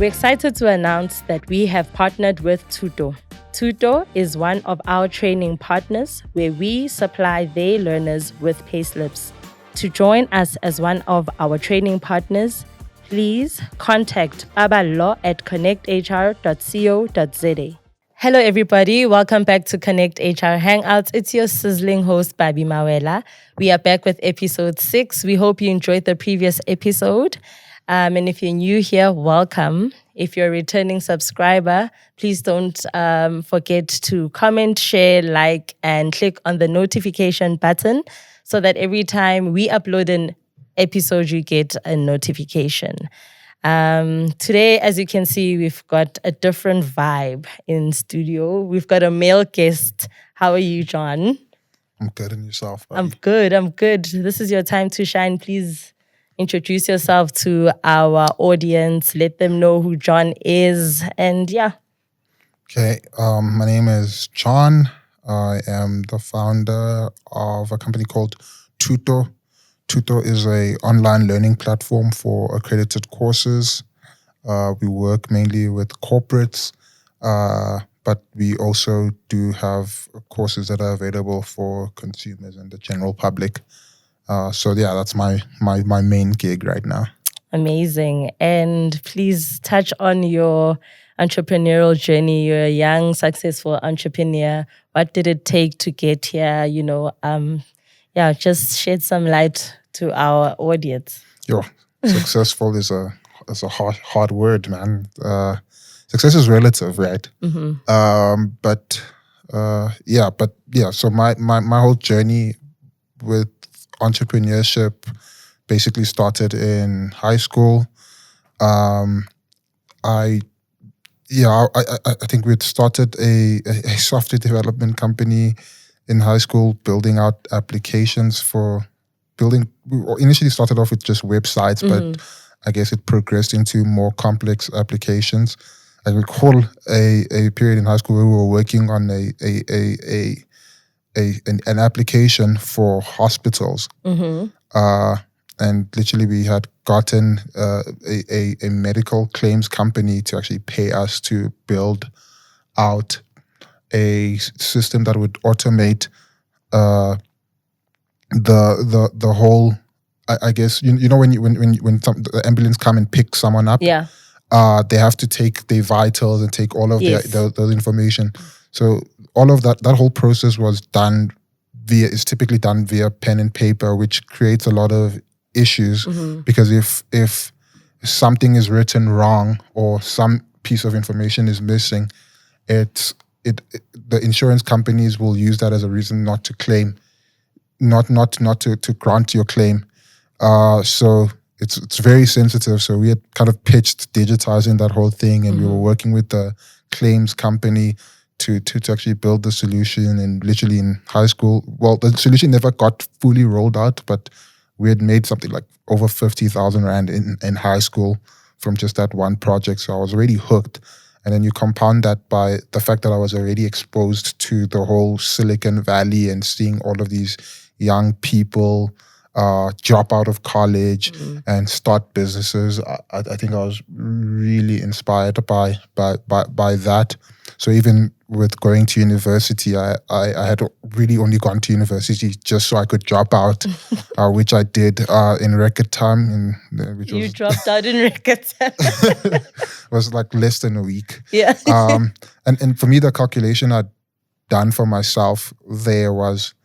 excited to announce that we have partnered with Thooto. Thooto is one of our training partners where we supply their learners with payslips. To join us as one of our training partners, please contact babalo at connecthr.co.za. Hello, everybody. Welcome back to Connect HR Hangouts. It's your sizzling host, Babi Mawela. We are back with episode 6. We hope you enjoyed the previous episode. And if you're new here, welcome. If you're a returning subscriber, please don't forget to comment, share, like, and click on the notification button so that every time we upload an episode, you get a notification. Today, as you can see, we've got a different vibe in studio. We've got a male guest. How are you, John? I'm good, and yourself, buddy? I'm good. This is your time to shine. Please introduce yourself to our audience. Let them know who John is. And yeah. Okay, my name is John. I am the founder of a company called Thooto. Thooto is an online learning platform for accredited courses. We work mainly with corporates, but we also do have courses that are available for consumers and the general public. So yeah, that's my main gig right now. Amazing. And please touch on your entrepreneurial journey. You're a young, successful entrepreneur. What did it take to get here? Just shed some light to our audience. Successful is a hard word, man. Success is relative, right? Mm-hmm. So my whole journey with entrepreneurship basically started in high school. I think we had started a software development company in high school, building out applications for building. We initially started off with just websites, but I guess it progressed into more complex applications. I recall a period in high school where we were working on an application for hospitals. Mm-hmm. And literally we had gotten a medical claims company to actually pay us to build out a system that would automate the whole. I guess you know when the ambulance come and pick someone up. Yeah. They have to take their vitals and take all of those information. So all of that whole process is typically done via pen and paper, which creates a lot of issues because if something is written wrong or some piece of information is missing, the insurance companies will use that as a reason not to claim, not to grant your claim. So it's very sensitive. So we had kind of pitched digitizing that whole thing, and we were working with the claims company to actually build the solution. And literally in high school, well, the solution never got fully rolled out, but we had made something like over 50,000 Rand in high school from just that one project. So I was already hooked. And then you compound that by the fact that I was already exposed to the whole Silicon Valley and seeing all of these young people drop out of college and start businesses. I think I was really inspired by that. So even with going to university, I had really only gone to university just so I could drop out, which I did in record time. You dropped out in record time. It was like less than a week. Yeah. And for me, the calculation I'd done for myself there was,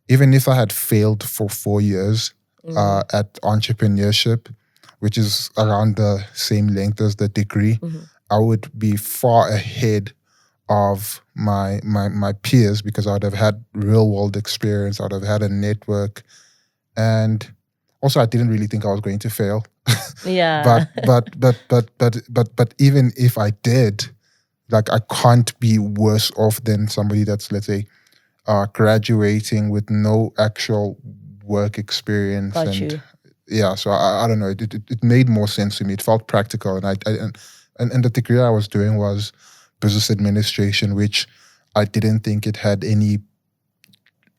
even if I had failed for 4 years at entrepreneurship, which is around the same length as the degree, I would be far ahead of my peers because I would have had real world experience. I would have had a network, and also I didn't really think I was going to fail. Yeah. But even if I did, like, I can't be worse off than somebody that's, let's say, graduating with no actual work experience. Got you. Yeah, so I don't know. It made more sense to me. It felt practical, and the degree I was doing was business administration, which I didn't think it had any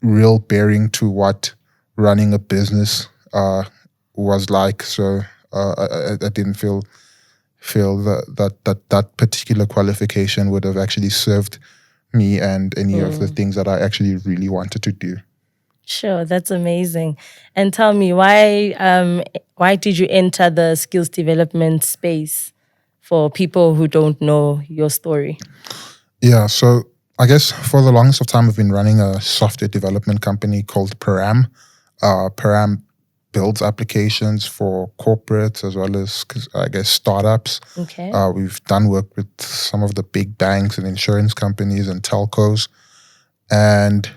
real bearing to what running a business was like. So I didn't feel feel that particular qualification would have actually served me and any of the things that I actually really wanted to do. Sure, that's amazing. And tell me, why did you enter the skills development space for people who don't know your story? Yeah, so I guess for the longest of time, I've been running a software development company called Param. Param builds applications for corporates as well as, I guess, startups. Okay. We've done work with some of the big banks and insurance companies and telcos, and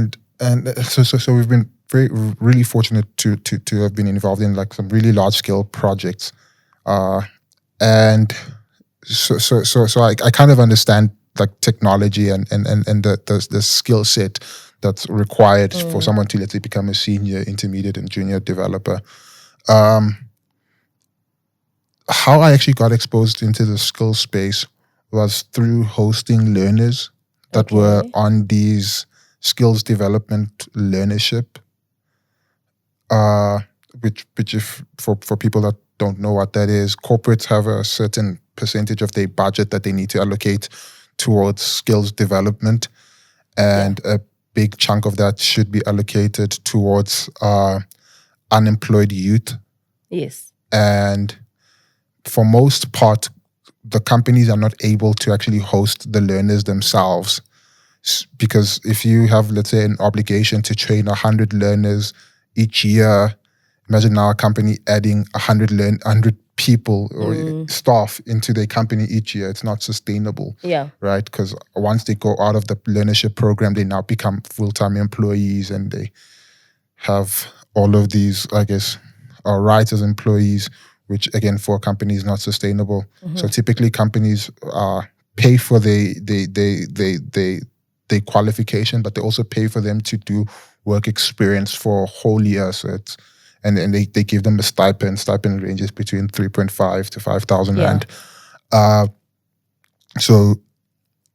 so we've been really fortunate to have been involved in like some really large scale projects, and so I kind of understand like technology and the skill set that's required for someone to, let's say, become a senior, intermediate, and junior developer. How I actually got exposed into the skill space was through hosting learners that were on these skills development learnership, which if for people that don't know what that is, corporates have a certain percentage of their budget that they need to allocate towards skills development, and a big chunk of that should be allocated towards unemployed youth. Yes. And for most part, the companies are not able to actually host the learners themselves, because if you have, let's say, an obligation to train 100 learners each year, imagine now a company adding 100 people or staff into their company each year. It's not sustainable, right? Because once they go out of the learnership program, they now become full-time employees, and they have all of these, I guess, rights as employees, which again for a company is not sustainable. So typically companies pay for the qualification, but they also pay for them to do work experience for a whole year. So it's and they give them a stipend. Stipend ranges between 3.5 to 5,000 rand. So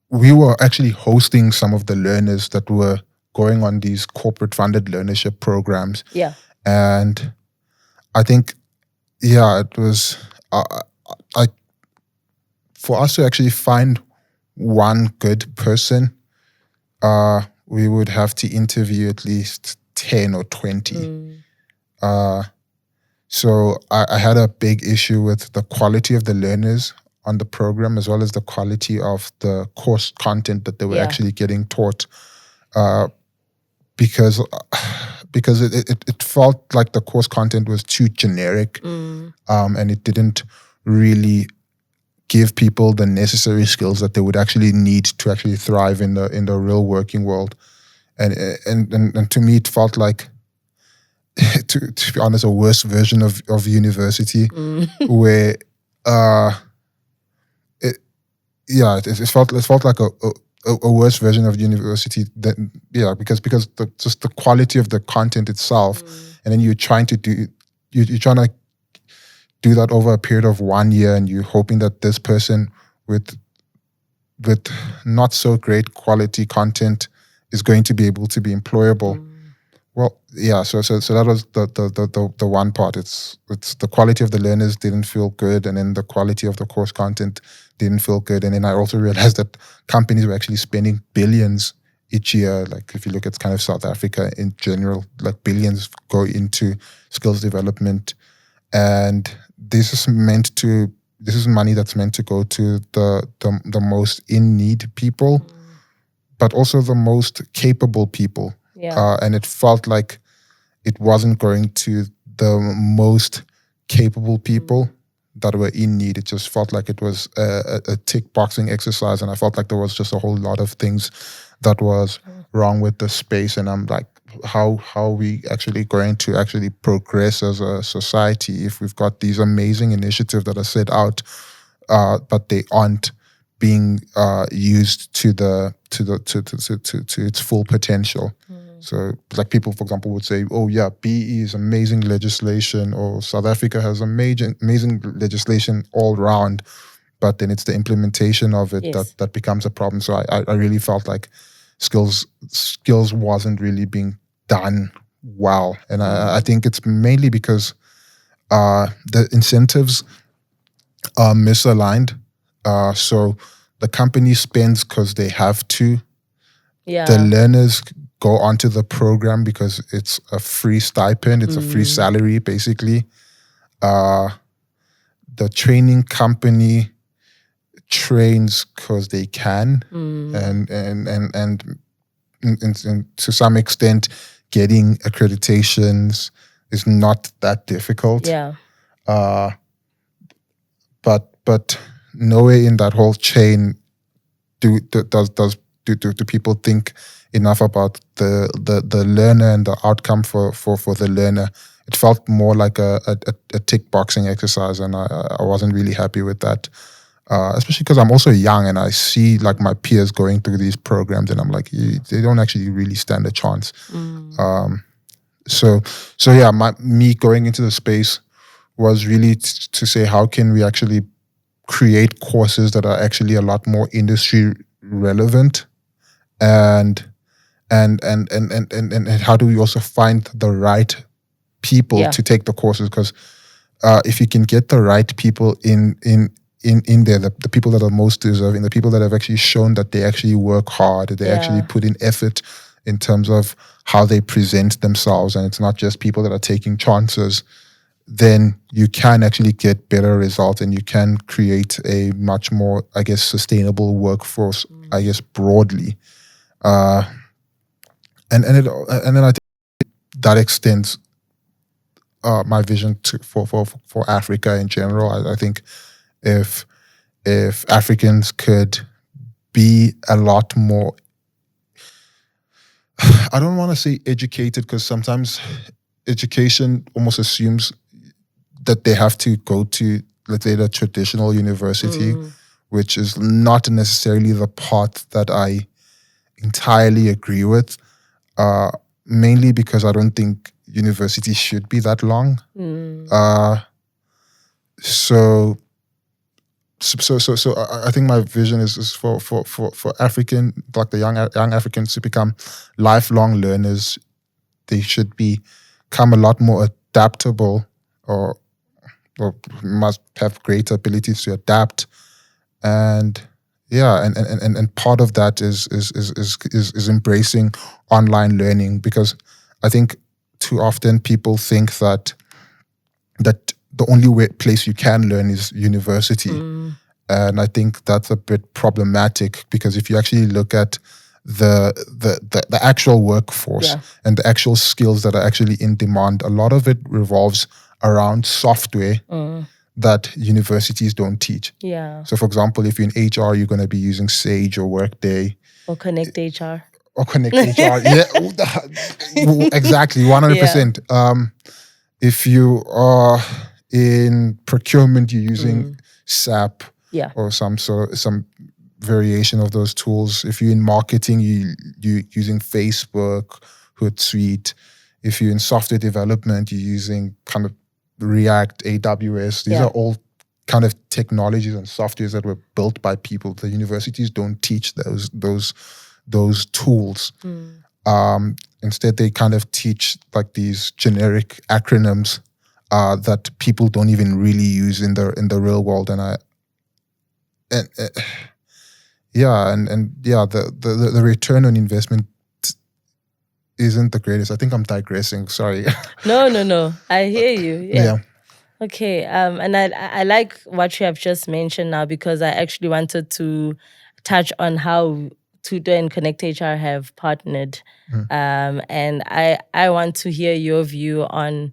we were actually hosting some of the learners that were going on these corporate funded learnership programs. Yeah. And I think, it was for us to actually find one good person, we would have to interview at least 10 or 20. So I had a big issue with the quality of the learners on the program, as well as the quality of the course content that they were actually getting taught, because it felt like the course content was too generic, and it didn't really give people the necessary skills that they would actually need to actually thrive in the real working world. And to me, it felt like, to be honest, a worse version of university, where it felt like a worse version of university because the quality of the content itself, and then you're trying to do that over a period of 1 year, and you're hoping that this person with not so great quality content is going to be able to be employable. Well, so that was the one part. It's the quality of the learners didn't feel good, and then the quality of the course content didn't feel good. And then I also realized that companies were actually spending billions each year. Like if you look at kind of South Africa in general, like billions go into skills development, and this is money that's meant to go to the most in need people, but also the most capable people. And it felt like it wasn't going to the most capable people that were in need. It just felt like it was a tick boxing exercise, and I felt like there was just a whole lot of things that was wrong with the space. And I'm like, how are we actually going to actually progress as a society if we've got these amazing initiatives that are set out, but they aren't being used to its full potential? So like people, for example, would say, oh yeah, BE is amazing legislation, or South Africa has amazing legislation all around, but then it's the implementation of it that becomes a problem. So I really felt like skills wasn't really being done well. And I think it's mainly because the incentives misaligned. So the company spends because they have to. Yeah. The learners go onto the program because it's a free stipend, it's a free salary, basically. The training company trains because they can, and to some extent, getting accreditations is not that difficult. Yeah. But nowhere in that whole chain do people think enough about the learner and the outcome for the learner. It felt more like a tick boxing exercise, and I wasn't really happy with that. Especially because I'm also young and I see like my peers going through these programs, and I'm like, they don't actually really stand a chance. So yeah, me going into the space was really to say, how can we actually create courses that are actually a lot more industry relevant, and how do we also find the right people to take the courses? Because if you can get the right people in there, the people that are most deserving, the people that have actually shown that they actually work hard, that they actually put in effort in terms of how they present themselves, and it's not just people that are taking chances, then you can actually get better results, and you can create a much more, I guess, sustainable workforce, I guess, broadly. And then I think that extends my vision for Africa in general. I think if Africans could be a lot more, I don't want to say educated, because sometimes education almost assumes that they have to go to, let's say, the traditional university, which is not necessarily the path that I entirely agree with, mainly because I don't think university should be that long. So I think my vision is for African, like the young Africans, to become lifelong learners. They should become a lot more adaptable, or must have greater abilities to adapt, and part of that is embracing online learning, because I think too often people think that the only place you can learn is university. And I think that's a bit problematic, because if you actually look at the actual workforce and the actual skills that are actually in demand, a lot of it revolves around software that universities don't teach. Yeah. So for example, if you're in HR, you're going to be using Sage or Workday. Or Connect HR. Yeah, exactly, 100%. If you are in procurement, you're using SAP or some variation of those tools. If you're in marketing, you're using Facebook, Hootsuite. If you're in software development, you're using kind of React, AWS. These are all kind of technologies and softwares that were built by people. The universities don't teach those tools. Instead, they kind of teach like these generic acronyms that people don't even really use in the real world. And the return on investment isn't the greatest. I think I'm digressing. Sorry. No. I hear you. Yeah. Okay. And I like what you have just mentioned now, because I actually wanted to touch on how Thooto and Connect HR have partnered. And I want to hear your view on,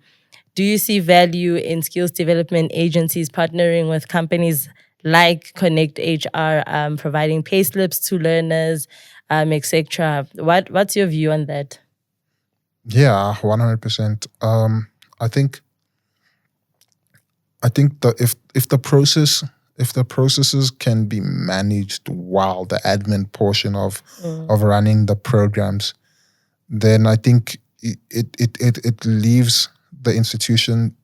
do you see value in skills development agencies partnering with companies like Connect HR, providing pay slips to learners, etc.? What's your view on that? Yeah, 100%. I think that if the processes can be managed while the admin portion of running the programs, then I think it leaves the institution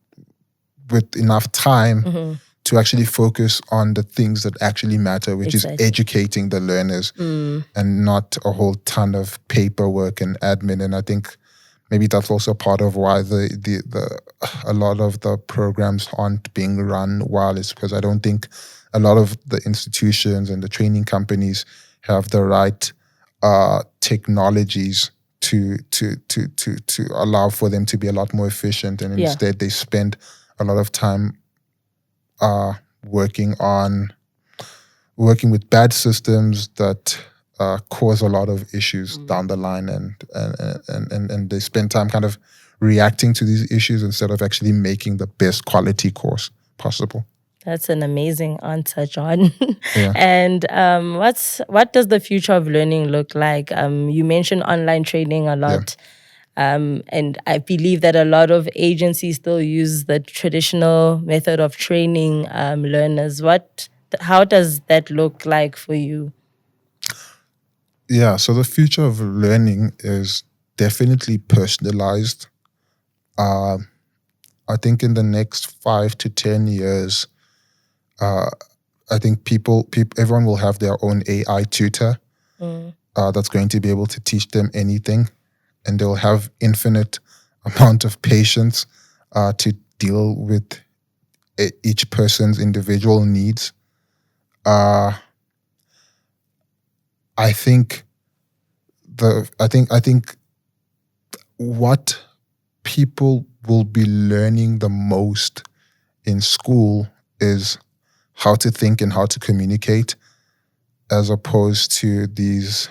with enough time to actually focus on the things that actually matter, which is educating the learners, and not a whole ton of paperwork and admin. And I think maybe that's also part of why a lot of the programs aren't being run well, is because I don't think a lot of the institutions and the training companies have the right technologies to allow for them to be a lot more efficient, and instead they spend a lot of time working with bad systems that cause a lot of issues down the line, and they spend time kind of reacting to these issues instead of actually making the best quality course possible. That's an amazing answer, John. And what does the future of learning look like? You mentioned online training a lot. And I believe that a lot of agencies still use the traditional method of training learners. How does that look like for you? Yeah, so the future of learning is definitely personalized. I think in the next 5 to 10 years, I think everyone will have their own AI tutor that's going to be able to teach them anything, and they'll have infinite amount of patience to deal with each person's individual needs. I think what people will be learning the most in school is how to think and how to communicate, as opposed to these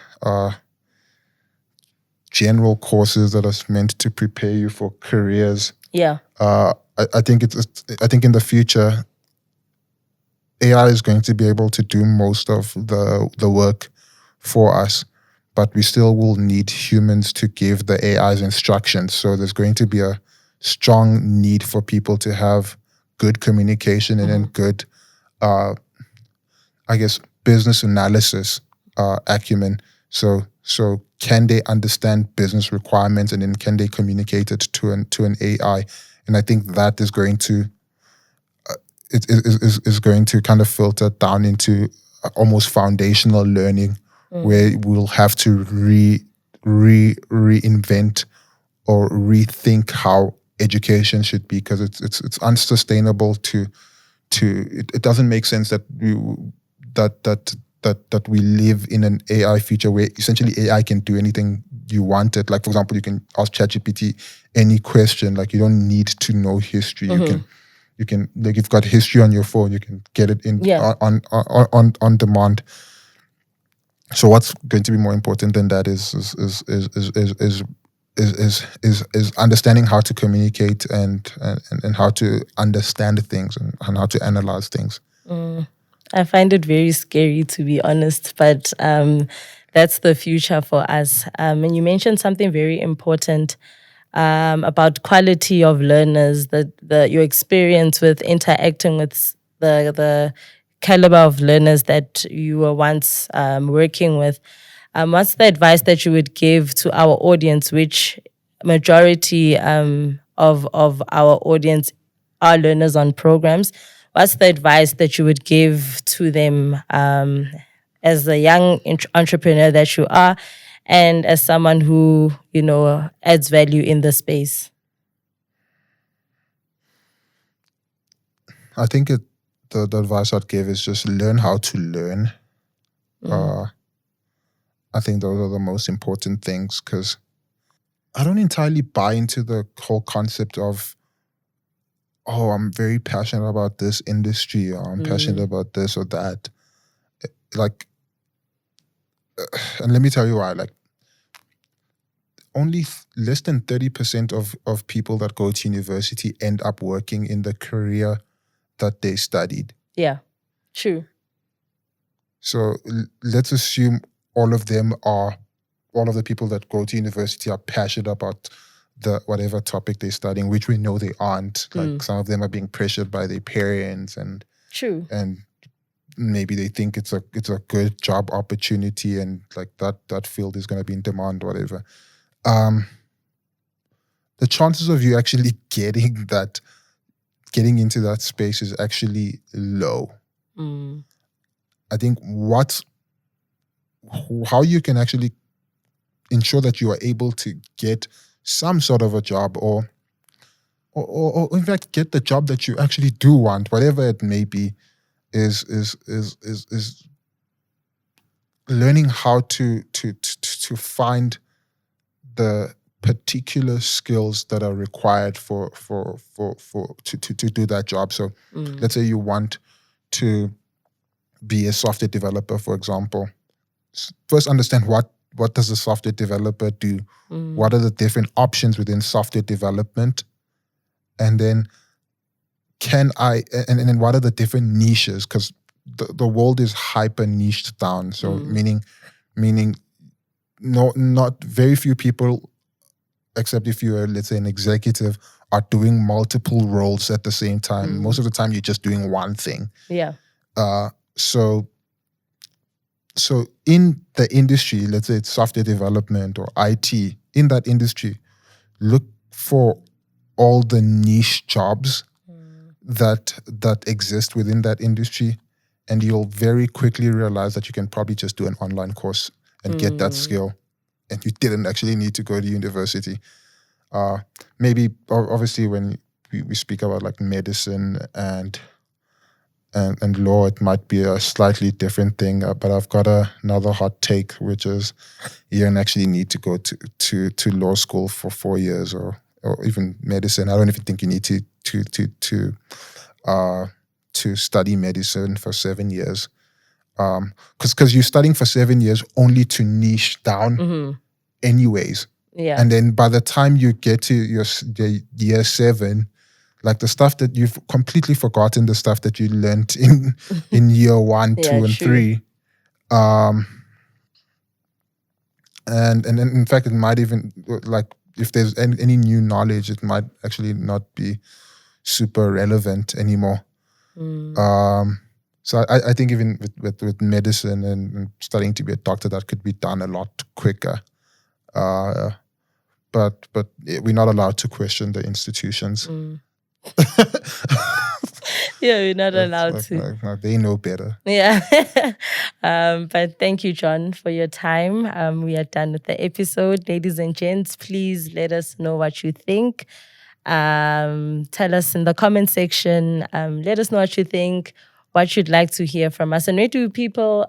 general courses that are meant to prepare you for careers. I think in the future, AI is going to be able to do most of the work for us, but we still will need humans to give the AI's instructions. So there's going to be a strong need for people to have good communication and then good, business analysis acumen. So can they understand business requirements, and then can they communicate it to an AI? And I think that is going to is going to kind of filter down into almost foundational learning, where we'll have to reinvent or rethink how education should be, because it's unsustainable to it doesn't make sense that we live in an AI future where essentially AI can do anything you want it. Like, for example, you can ask ChatGPT any question. Like, you don't need to know history. You can like, you've got history on your phone, you can get it in on demand. So what's going to be more important than that is understanding how to communicate and how to understand things and how to analyze things. I find it very scary, to be honest, but that's the future for us. And you mentioned something very important about quality of learners, your experience with interacting with the caliber of learners that you were once working with. What's the advice that you would give to our audience, which majority of our audience are learners on programs? What's the advice that you would give to them as a young entrepreneur that you are, and as someone who, adds value in the space? I think the advice I'd give is just learn how to learn. I think those are the most important things, because I don't entirely buy into the whole concept of, oh, I'm very passionate about this industry, or I'm passionate about this or that. Like, and let me tell you why. Like, only less than 30% of people that go to university end up working in the career that they studied. Yeah, true. So let's assume all of the people that go to university are passionate about the whatever topic they're studying, which we know they aren't. Like, some of them are being pressured by their parents, and true, and maybe they think it's a good job opportunity, and like that field is going to be in demand, whatever. The chances of you actually getting into that space is actually low. I think how you can actually ensure that you are able to get some sort of a job, or in fact get the job that you actually do want, whatever it may be, is learning how to find the particular skills that are required to do that job. So let's say you want to be a software developer, for example. First understand what does a software developer do? What are the different options within software development? And then and then what are the different niches? Because the world is hyper niched down. So meaning not very few people, except if you're, let's say, an executive, are doing multiple roles at the same time. Most of the time you're just doing one thing. Yeah. So in the industry, let's say it's software development or IT, in that industry, look for all the niche jobs that exist within that industry, and you'll very quickly realize that you can probably just do an online course and get that skill, and you didn't actually need to go to university. Maybe obviously when we speak about like medicine and law, it might be a slightly different thing. But I've got another hot take, which is you don't actually need to go to law school for 4 years or even medicine. I don't even think you need to study medicine for 7 years. Because you're studying for 7 years only to niche down anyways. Yeah. And then by the time you get to your year 7, like the stuff that you've completely forgotten, the stuff that you learned in year 1, 2, and 3. And then in fact, it might even, like, if there's any new knowledge, it might actually not be super relevant anymore. So I think even with medicine and studying to be a doctor, that could be done a lot quicker. But we're not allowed to question the institutions. Yeah, we're not allowed to. Like, they know better. Yeah. But thank you, John, for your time. We are done with the episode. Ladies and gents, please let us know what you think. Tell us in the comment section. Let us know what you think, what you'd like to hear from us. And where do people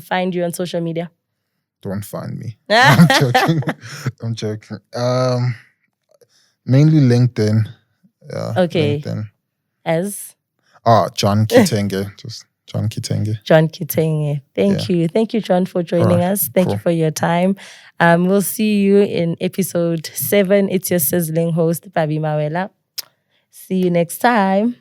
find you on social media? Don't find me. I'm joking. I'm joking. Mainly LinkedIn. Yeah. Okay. LinkedIn. As? John Kitenge. Just John Kitenge. John Kitenge. Thank you. Thank you, John, for joining us. Thank you for your time. We'll see you in episode 7. It's your sizzling host, Pabi Mawela. See you next time.